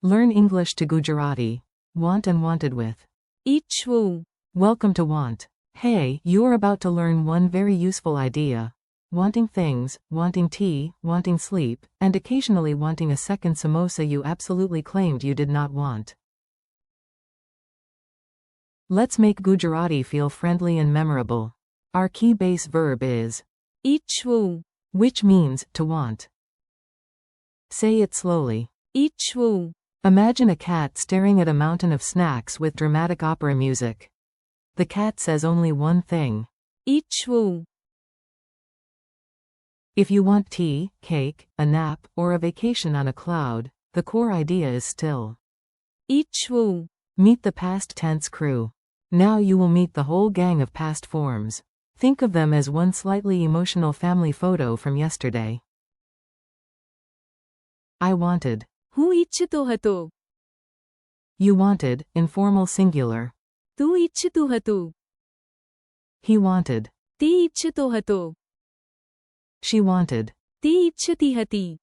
Learn English to Gujarati. Want and wanted with. ઈચ્છવું. Welcome to want. Hey, you're about to learn one very useful idea. Wanting things, wanting tea, wanting sleep, and occasionally wanting a second samosa you absolutely claimed you did not want. Let's make Gujarati feel friendly and memorable. Our key base verb is ઈચ્છવું. which means to want. Say it slowly. ઈચ્છવું. Imagine a cat staring at a mountain of snacks with dramatic opera music. The cat says only one thing. ઈચ્છવું. If you want tea, cake, a nap, or a vacation on a cloud, the core idea is still. ઈચ્છવું. Meet the past tense crew. Now you will meet the whole gang of past forms. Think of them as one slightly emotional family photo from yesterday. I wanted. હું ઈચ્છતો હતો. You wanted, informal singular. તું ઈચ્છતું હતું. He wanted. તે ઈચ્છતો હતો. She wanted. તે ઈચ્છતી હતી.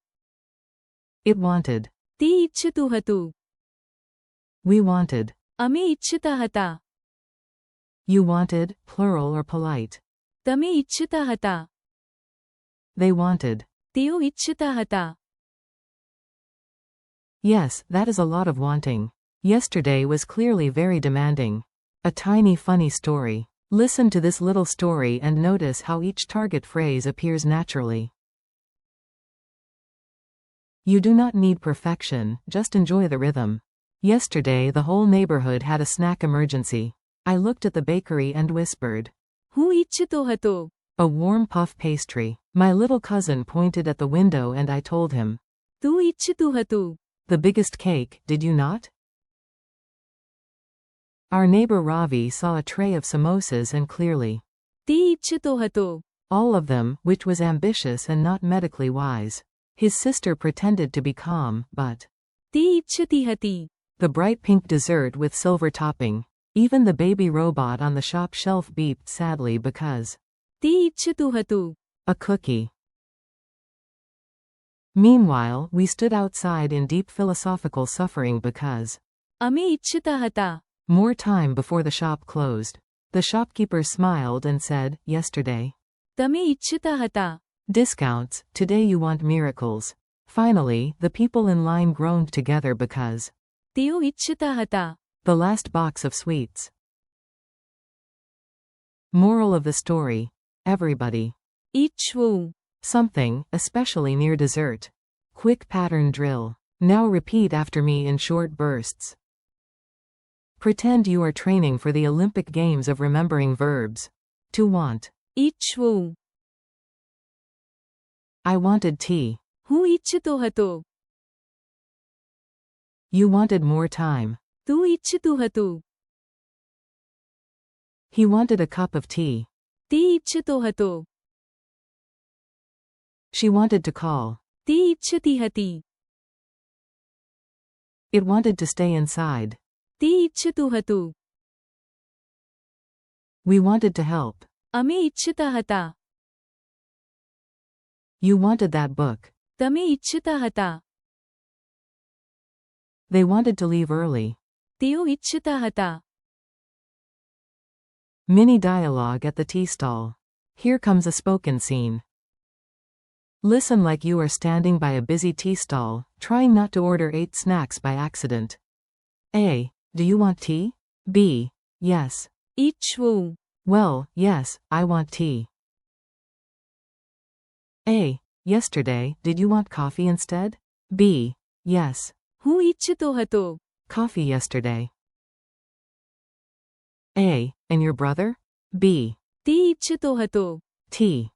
It wanted. તે ઈચ્છતું હતું. We wanted. અમે ઈચ્છતા હતા. You wanted, plural or polite. તમે ઈચ્છતા હતા. They wanted. તેઓ ઈચ્છતા હતા. Yes, that is a lot of wanting. Yesterday was clearly very demanding. A tiny funny story. Listen to this little story and notice how each target phrase appears naturally. You do not need perfection, just enjoy the rhythm. Yesterday the whole neighborhood had a snack emergency. I looked at the bakery and whispered. હું ઈચ્છતો હતો. A warm puff pastry. My little cousin pointed at the window and I told him. તું ઈચ્છતું હતું. The biggest cake, did you not? Our neighbor Ravi saw a tray of samosas and clearly. તે ઈચ્છતો હતો. All of them, which was ambitious and not medically wise. His sister pretended to be calm, but. તે ઈચ્છતી હતી. The bright pink dessert with silver topping. Even the baby robot on the shop shelf beeped sadly because. તે ઈચ્છતું હતું. A cookie. Meanwhile, we stood outside in deep philosophical suffering because. અમે ઈચ્છતા હતા. More time before the shop closed. The shopkeeper smiled and said, yesterday. તમે ઈચ્છતા હતા. Discounts, today you want miracles. Finally, the people in line groaned together because. તેઓ ઈચ્છતા હતા. The last box of sweets. Moral of the story. Everybody. ઈચ્છવું. Something, especially near dessert. Quick pattern drill. Now repeat after me in short bursts. Pretend you are training for the Olympic Games of remembering verbs. To want. ઈચ્છવું. I wanted tea. હું ઈચ્છતો હતો. You wanted more time. તું ઈચ્છતું હતું. He wanted a cup of tea. તે ઈચ્છતો હતો. She wanted to call. તે ઈચ્છતી હતી. It wanted to stay inside. તે ઈચ્છતું હતું. We wanted to help. અમે ઈચ્છતા હતા. You wanted that book. તમે ઈચ્છતા હતા. They wanted to leave early. તેઓ ઈચ્છતા હતા. Mini dialogue at the tea stall. Here comes a spoken scene. Listen like you are standing by a busy tea stall, trying not to order 8 snacks by accident. A. Do you want tea? B. Yes. ઈચ્છવું. Well, yes, I want tea. A. Yesterday, did you want coffee instead? B. Yes. હું ઈચ્છતો હતો. Coffee yesterday. A. And your brother? B. તે ઈચ્છતો હતો. Tea.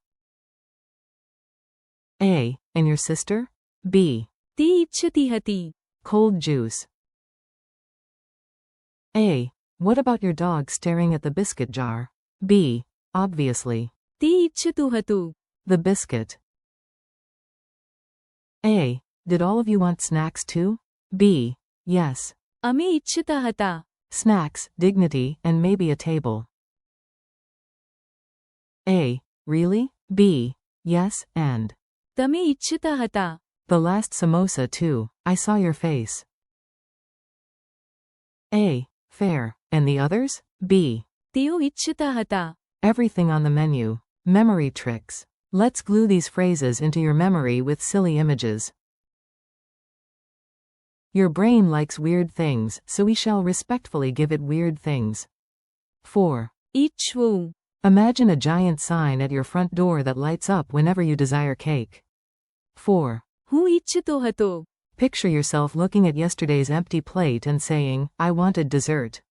A. And your sister? B. તે ઈચ્છતી હતી. Cold juice. A. What about your dog staring at the biscuit jar? B. Obviously. તે ઈચ્છતું હતું. The biscuit. A. Did all of you want snacks too? B. Yes. અમે ઈચ્છતા હતા. Snacks, dignity, and maybe a table. A. Really? B. Yes, and. તમે ઈચ્છતા હતા. The last samosa too. I saw your face. A. Fair. And the others? B. તેઓ ઈચ્છતા હતા. Everything on the menu. Memory tricks. Let's glue these phrases into your memory with silly images. Your brain likes weird things, so we shall respectfully give it weird things. 4. ઈચ્છવું. Imagine a giant sign at your front door that lights up whenever you desire cake. 4. હું ઈચ્છતો હતો. Picture yourself looking at yesterday's empty plate and saying, I wanted dessert.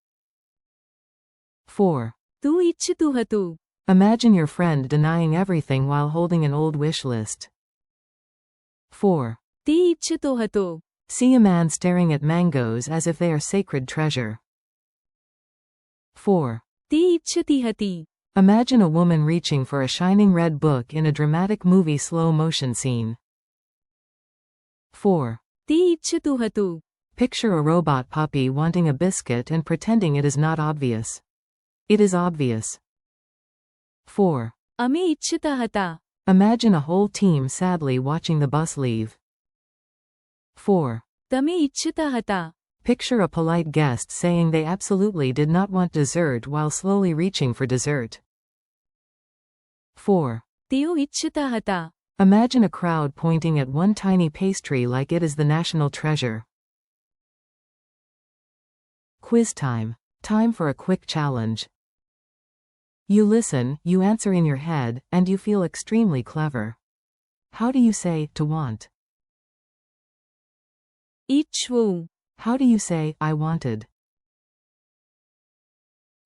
4. તું ઈચ્છતું હતું. Imagine your friend denying everything while holding an old wish list. 4. તે ઈચ્છતો હતો. See a man staring at mangoes as if they are sacred treasure. 4. તે ઈચ્છતી હતી. Imagine a woman reaching for a shining red book in a dramatic movie slow motion scene. 4. તે ઈચ્છતું હતું. Picture a robot puppy wanting a biscuit and pretending it is not obvious. It is obvious. 4. અમે ઈચ્છતા હતા. Imagine a whole team sadly watching the bus leave. 4. તમે ઈચ્છતા હતા. Picture a polite guest saying they absolutely did not want dessert while slowly reaching for dessert. 4. તેઓ ઈચ્છતા હતા. Imagine a crowd pointing at one tiny pastry like it is the national treasure. Quiz time. Time for a quick challenge. You listen, you answer in your head, and you feel extremely clever. How do you say, to want? ઈચ્છવું. How do you say, I wanted?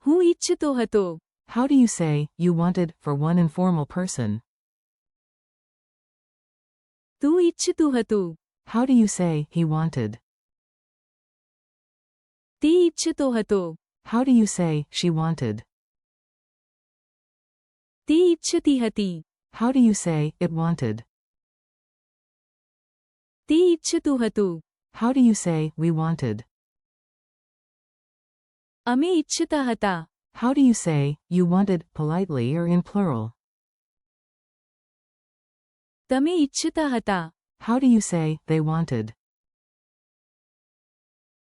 હું ઈચ્છતો હતો. How do you say, you wanted, for one informal person? તું ઈચ્છતું હતું. How do you say, he wanted? તે ઈચ્છતો હતો. How do you say, she wanted? તે ઈચ્છતી હતી. How do you say, it wanted? તે ઈચ્છતું હતું. How do you say, we wanted? અમે ઈચ્છતા હતા. How do you say, you wanted, politely or in plural? તમે ઈચ્છતા હતા. How do you say, they wanted?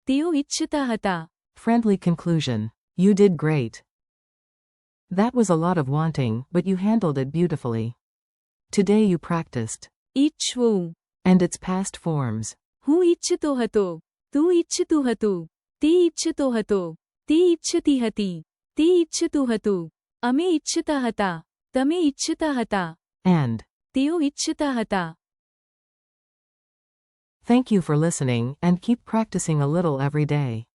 તેઓ ઈચ્છતા હતા. Friendly conclusion. You did great. That was a lot of wanting, but you handled it beautifully. Today you practiced. ઈચ્છવું. And its past forms. હું ઈચ્છતો હતો. તું ઈચ્છતું હતું. તે ઈચ્છતો હતો. તે ઈચ્છતી હતી. તે ઈચ્છતું હતું. અમે ઈચ્છતા હતા. તમે ઈચ્છતા હતા. And. તેઓ ઈચ્છતા હતા. Thank you for listening, and keep practicing a little every day.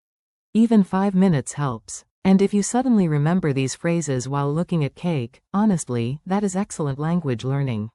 Even 5 minutes helps. And if you suddenly remember these phrases while looking at cake, honestly, that is excellent language learning.